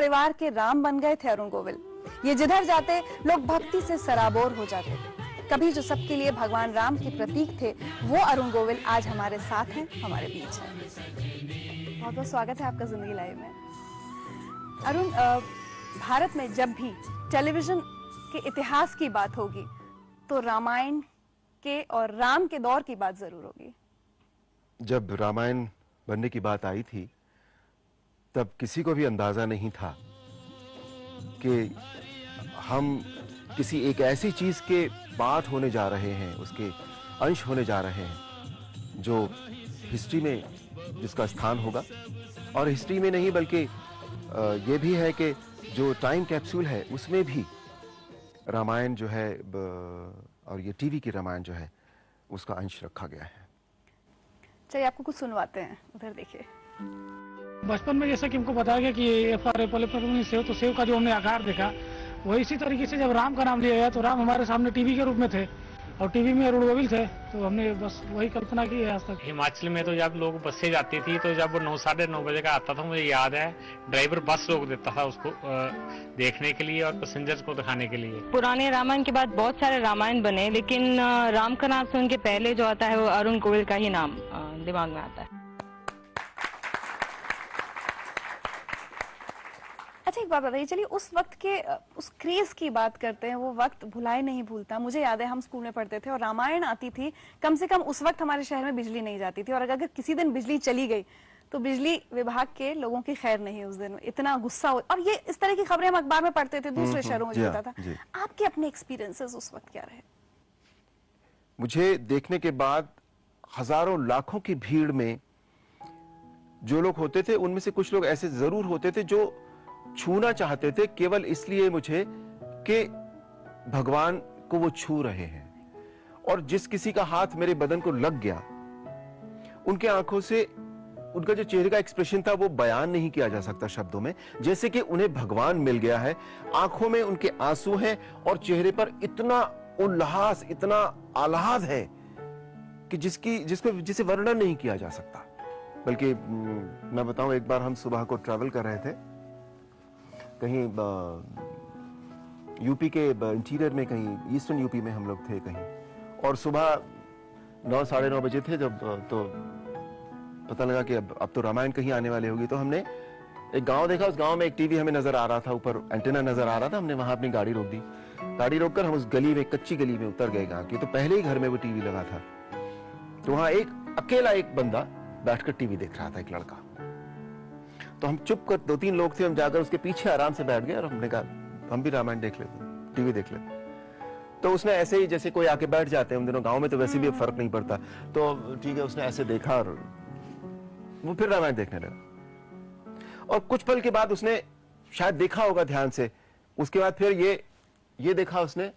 परिवार के राम बन गए थे अरुण गोविल। ये जिधर जाते लोग भक्ति से सराबोर हो जाते। कभी जो सबके लिए भगवान राम के प्रतीक थे वो अरुण गोविल आज हमारे साथ हैं, हमारे बीच हैं। बहुत बहुत स्वागत है आपका जिंदगी लाइव में। अरुण, भारत में जब भी टेलीविजन के इतिहास की बात होगी तो रामायण के और राम के दौर की बात जरूर होगी। जब रामायण बनने की बात आई थी तब किसी को भी अंदाजा नहीं था कि हम किसी एक ऐसी चीज के बात होने जा रहे हैं, उसके अंश होने जा रहे हैं जो हिस्ट्री में जिसका स्थान होगा। और हिस्ट्री में नहीं बल्कि ये भी है कि जो टाइम कैप्सूल है उसमें भी रामायण जो है और ये टीवी की रामायण जो है उसका अंश रखा गया है। चलिए आपको कुछ सुनवाते हैं, उधर देखिए। बचपन में जैसे कि हमको बताया गया कि एफ सेव, तो सेव का जो हमने आकार देखा वही इसी तरीके से जब राम का नाम लिया गया तो राम हमारे सामने टीवी के रूप में थे और टीवी में अरुण गोविल थे, तो हमने बस वही कल्पना की है आज तक। हिमाचल में तो जब लोग बस से जाती थी तो जब वो 9 साढ़े 9 बजे का आता था, मुझे याद है ड्राइवर बस रोक देता था उसको देखने के लिए और पैसेंजर्स को दिखाने के लिए। पुराने रामायण के बाद बहुत सारे रामायण बने, लेकिन राम का नाम सुन के पहले जो आता है वो अरुण गोविल का ही नाम दिमाग में आता है। अच्छा, एक बात बताइए, चलिए उस वक्त के उस क्रेज की बात करते हैं। वो वक्त भुलाए नहीं भूलता। मुझे याद है हम स्कूल में पढ़ते थे और रामायण आती थी, कम से कम उस वक्त हमारे शहर में बिजली नहीं जाती थी और अगर किसी दिन बिजली चली गई तो बिजली विभाग के लोगों की खैर नहीं। उस दिन इतना गुस्सा हो, और ये इस तरह की खबरें हम अखबार में पढ़ते थे, दूसरे शहरों में होता था। आपके अपने एक्सपीरियंसेस उस वक्त क्या रहे? मुझे देखने के बाद हजारों लाखों की भीड़ में जो लोग होते थे उनमें से कुछ लोग ऐसे जरूर होते थे जो छूना चाहते थे केवल इसलिए मुझे कि भगवान को वो छू रहे हैं। और जिस किसी का हाथ मेरे बदन को लग गया उनके आंखों से उनका जो चेहरे का एक्सप्रेशन था वो बयान नहीं किया जा सकता शब्दों में। जैसे कि उन्हें भगवान मिल गया है, आंखों में उनके आंसू हैं और चेहरे पर इतना उल्लास, इतना आह्लाद है कि जिसे वर्णन नहीं किया जा सकता। बल्कि मैं बताऊं, एक बार हम सुबह को ट्रैवल कर रहे थे कहीं यूपी के इंटीरियर में, कहीं ईस्टर्न यूपी में हम लोग थे कहीं, और सुबह 9 साढ़े 9 बजे थे जब तो पता लगा कि अब तो रामायण कहीं आने वाली होगी। तो हमने एक गांव देखा, उस गांव में एक टीवी हमें नजर आ रहा था, ऊपर एंटेना नजर आ रहा था। हमने वहां अपनी गाड़ी रोक दी। गाड़ी रोककर हम उस गली में, कच्ची गली में उतर गए गांव की। तो पहले ही घर में वो टीवी लगा था। तो वहां अकेला एक बंदा बैठकर टीवी देख रहा था, एक लड़का। तो हम चुप कर, 2-3 लोग थे, हम जाकर उसके पीछे आराम से बैठ गए और हमने कहा हम भी रामायण देख लेते, टीवी देख लेते। तो उसने ऐसे ही, जैसे कोई आके बैठ जाते हैं उन दिनों गांव में, तो वैसे भी फर्क नहीं पड़ता, तो ठीक है, उसने ऐसे देखा और वो फिर रामायण देखने लगा। और कुछ पल के बाद उसने शायद देखा होगा ध्यान से, उसके बाद फिर ये देखा उसने,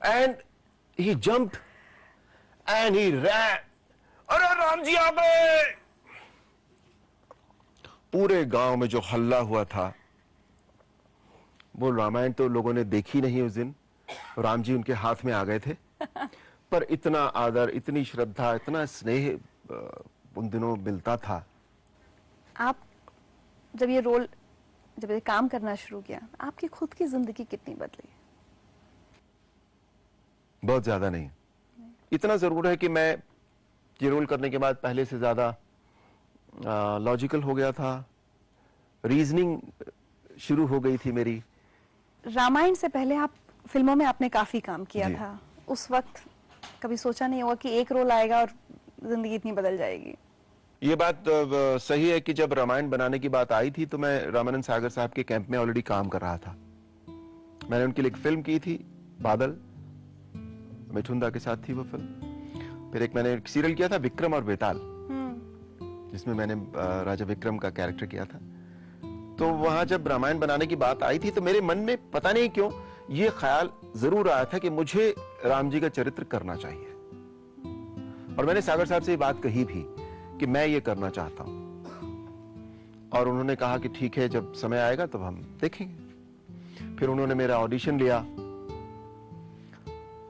and he jumped and he ran. अरे राम जी आ गए! पूरे गांव में जो हल्ला हुआ था, वो रामायण तो लोगों ने देखी नहीं उस दिन। राम जी उनके हाथ में आ गए थे, पर इतना आदर, इतनी श्रद्धा, इतना स्नेह उन दिनों मिलता था। आप जब ये काम करना शुरू किया, आपकी खुद की जिंदगी कितनी बदली? बहुत ज्यादा नहीं। इतना जरूर है कि मैं ये रोल करने के बाद पहले से ज्यादा लॉजिकल हो गया था, रीजनिंग शुरू हो गई थी मेरी। रामायण से पहले आप फिल्मों में आपने काफी काम किया था। उस वक्त कभी सोचा नहीं होगा कि एक रोल आएगा और जिंदगी इतनी बदल जाएगी? ये बात सही है कि जब रामायण बनाने की बात आई थी तो मैं रामानंद सागर साहब के कैंप में ऑलरेडी काम कर रहा था। मैंने उनके लिए एक फिल्म की थी, बादल, मिठुन के साथ थी वो फिल्म। फिर मैंने एक सीरियल किया था, विक्रम और बेताल, जिसमें मैंने राजा विक्रम का कैरेक्टर किया था। तो वहां जब रामायण बनाने की बात आई थी तो मेरे मन में पता नहीं क्यों ये ख्याल जरूर आया था कि मुझे राम जी का चरित्र करना चाहिए। और मैंने सागर साहब से ये बात कही भी कि मैं ये करना चाहता हूं। और उन्होंने कहा कि ठीक है, जब समय आएगा तब हम देखेंगे। फिर उन्होंने मेरा ऑडिशन लिया।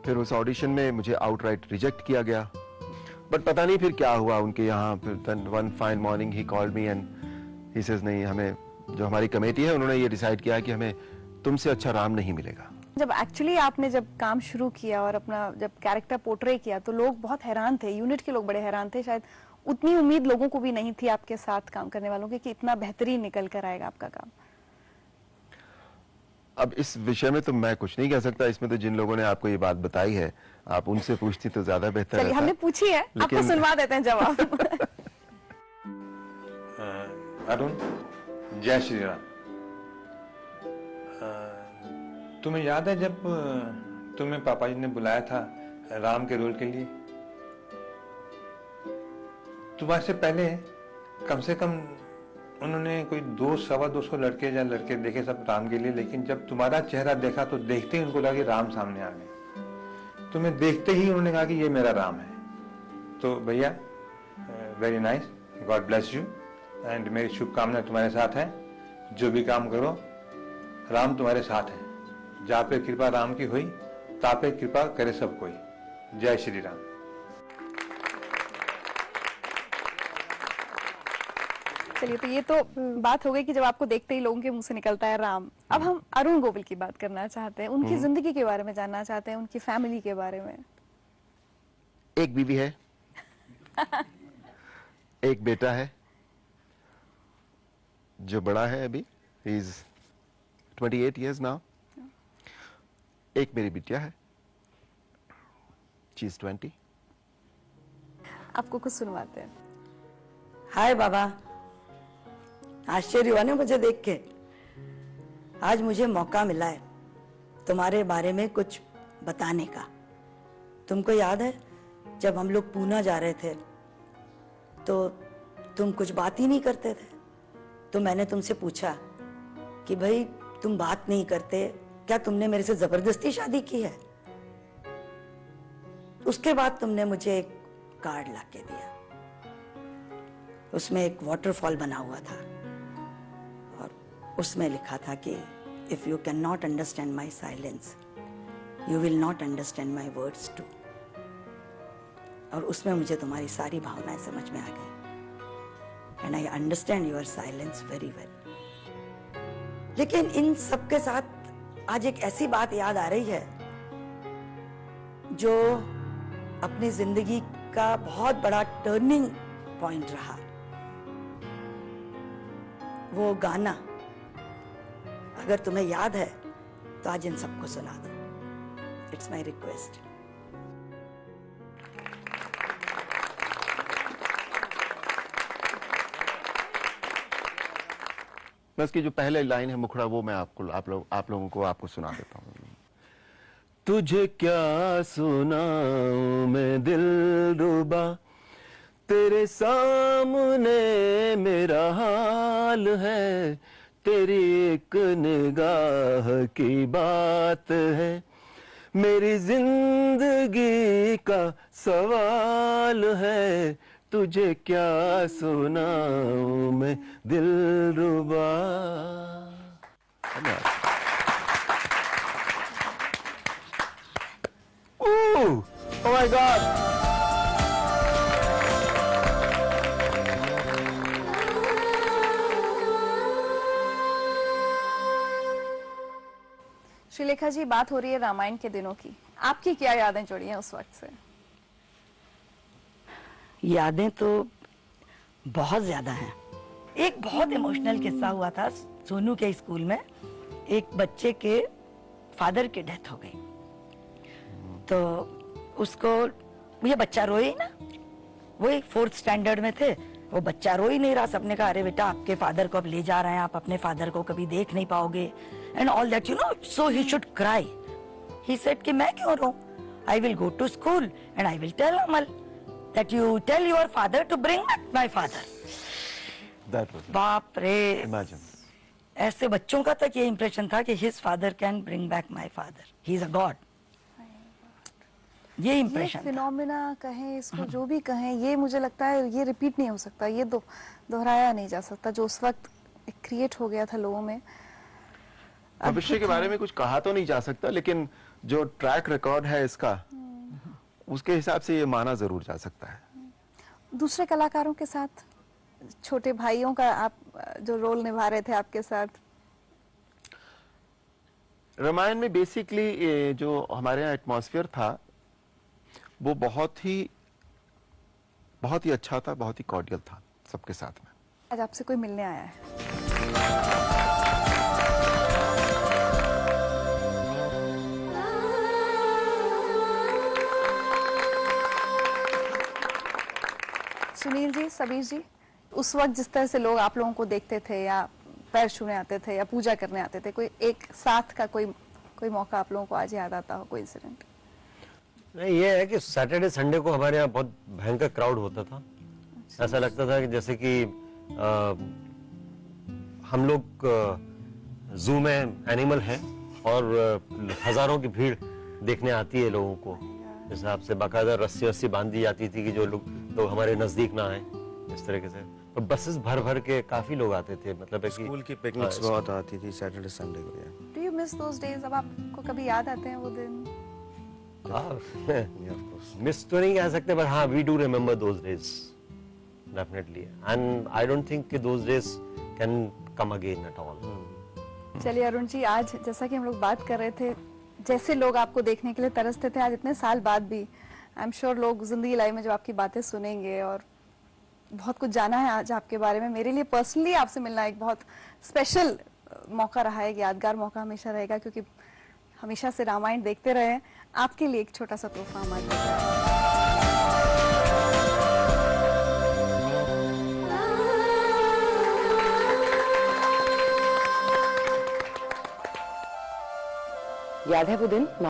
फिर उस ऑडिशन में मुझे आउटराइट रिजेक्ट किया गया। बट पता नहीं फिर क्या हुआ उनके यहाँ। फिर one fine morning he called me and he says नहीं, हमें जो हमारी कमेटी है उन्होंने ये डिसाइड किया कि हमें तुमसे अच्छा राम नहीं मिलेगा। जब एक्चुअली आपने जब काम शुरू किया और अपना जब कैरेक्टर पोर्ट्रे किया तो लोग बहुत हैरान थे, यूनिट के लोग बड़े हैरान थे। शायद उतनी उम्मीद लोगों को भी नहीं थी आपके साथ काम करने वालों की कि इतना बेहतरीन निकल कर आएगा आपका काम। अब इस विषय में तो मैं कुछ नहीं कह सकता, इसमें तो जिन लोगों ने आपको ये बात बताई है आप उनसे पूछती तो ज्यादा बेहतर चलिए रहता। हमने पूछी है, आपको सुनवा देते हैं जवाब। अरुण, जय श्री राम। तुम्हें याद है जब तुम्हें पापा जी ने बुलाया था राम के रोल के लिए? तुम्हारे से पहले कम से कम उन्होंने कोई 200-225 लड़के या लड़के देखे सब राम के लिए, लेकिन जब तुम्हारा चेहरा देखा तो देखते ही उनको लगा कि राम सामने आ गए। तुम्हें देखते ही उन्होंने कहा कि ये मेरा राम है। तो भैया very nice, God bless you, and मेरी शुभकामनाएं तुम्हारे साथ है। जो भी काम करो राम तुम्हारे साथ है। जा पे कृपा राम की हुई, ता पे कृपा करे सब कोई। जय श्री राम। चलिए, तो ये तो बात हो गई कि जब आपको देखते ही लोगों के मुंह से निकलता है राम। अब हम अरुण गोविल की बात करना चाहते हैं, उनकी जिंदगी के बारे में जानना चाहते हैं, उनकी फैमिली के बारे में। एक बीवी है, एक बेटा है जो बड़ा है अभी, ही इज 28 years नाउ। एक मेरी बिटिया है, शी इज 20। आपको कुछ सुनवाते हैं। हाय बाबा, आश्चर्य हुआ ना मुझे देख के। आज मुझे मौका मिला है तुम्हारे बारे में कुछ बताने का। तुमको याद है जब हम लोग पूना जा रहे थे तो तुम कुछ बात ही नहीं करते थे, तो मैंने तुमसे पूछा कि भाई तुम बात नहीं करते, क्या तुमने मेरे से जबरदस्ती शादी की है? उसके बाद तुमने मुझे एक कार्ड लाके दिया, उसमें एक वाटरफॉल बना हुआ था और उसमें लिखा था कि if you can not understand my silence you will not understand my words too. और उसमें मुझे तुम्हारी सारी भावनाएं समझ में आ गई, and I understand your silence very well. लेकिन इन सब के साथ आज एक ऐसी बात याद आ रही है जो अपनी जिंदगी का बहुत बड़ा टर्निंग पॉइंट रहा। वो गाना अगर तुम्हें याद है तो आज इन सबको सुना दो। It's my request. मैं उसकी जो पहले लाइन है मुखड़ा, वो मैं आप लोगों को आपको सुना देता हूँ। तुझे क्या सुनाऊं मैं दिलरुबा, तेरे सामने मेरा हाल है, तेरी एक निगाह की बात है, मेरी जिंदगी का सवाल है, तुझे क्या सुनाऊं मैं दिलरुबा। Oh my God! श्रीलेखा जी, बात हो रही है रामायण के दिनों की। आपकी क्या यादें जुड़ी हैं उस वक्त से? यादें तो बहुत ज्यादा हैं। एक बहुत इमोशनल किस्सा हुआ था सोनू के स्कूल में। एक बच्चे के फादर की डेथ हो गई, तो उसको, ये बच्चा रोए ही ना, वो एक 4th स्टैंडर्ड में थे, वो बच्चा रो ही नहीं रहा। सबने कहा अरे बेटा आपके फादर को अब ले जा रहे हैं, आप अपने फादर को कभी देख नहीं पाओगे, and all that you know, so he should cry. He said कि मैं क्यों रो, I will go to school and I will tell Amal that you tell your father to bring back my father. That was it. बाप रे, Imagine. ऐसे बच्चों का तक ये इंप्रेशन था कि his father can bring back my father. He is a god. ये इंप्रेशन फिनोमिना कहें इसको, जो भी कहें, ये मुझे लगता है ये रिपीट नहीं हो सकता, ये दोहराया नहीं जा सकता जो उस वक्त क्रिएट हो गया था लोगों में। भविष्य के बारे में कुछ कहा तो नहीं जा सकता, लेकिन जो ट्रैक रिकॉर्ड है इसका, उसके हिसाब से ये माना जरूर जा सकता है। दूसरे कलाकारों के साथ छोटे भाइयों का आप जो रोल निभा रहे थे आपके साथ? रामायण में बेसिकली जो हमारे यहाँ एटमॉस्फेयर था वो बहुत ही अच्छा था, बहुत ही कॉर्डियल था सबके साथ में। आज आपसे कोई मिलने आया है। सुनील जी, सबीर जी, उस वक्त जिस तरह से लोग आप लोगों को देखते थे या पैर छूने आते थे या पूजा करने आते थे, कोई एक साथ का कोई मौका आप लोगों को आज याद आता हो, कोई इंसिडेंट? नहीं, ये है कि सैटरडे संडे को हमारे यहाँ बहुत भयंकर क्राउड होता था। ऐसा लगता था कि जैसे कि हम लोग जू में एनिमल हैं और हजारों की भीड़ देखने आती है लोगों को। इस हिसाब से बाकायदा रस्सी बांधी जाती थी कि जो लोग हमारे नजदीक ना आए, इस तरीके से। और बसेस भर भर के काफी लोग आते थे, मतलब स्कूल की पिकनिक्स बहुत आती थी सैटरडे संडे को। यार do you miss those days? अब आपको कभी याद आते हैं वो दिन? मिस तो नहीं कह सकते, पर हाँ, we do remember those days definitely, and I don't think कि those days can come again at all. चलिए अरुण जी, आज जैसा कि हम लोग बात कर रहे थे, जैसे लोग आपको देखने के लिए तरसते थे, आज इतने साल बाद भी आई एम श्योर लोग जिंदगी लाइफ में जब आपकी बातें सुनेंगे, और बहुत कुछ जाना है आज आपके बारे में। मेरे लिए पर्सनली आपसे मिलना एक बहुत स्पेशल मौका रहा है, यादगार मौका हमेशा रहेगा, क्योंकि हमेशा से रामायण देखते रहे हैं। आपके लिए एक छोटा सा तोहफा हमारे पास याद है वो दिन?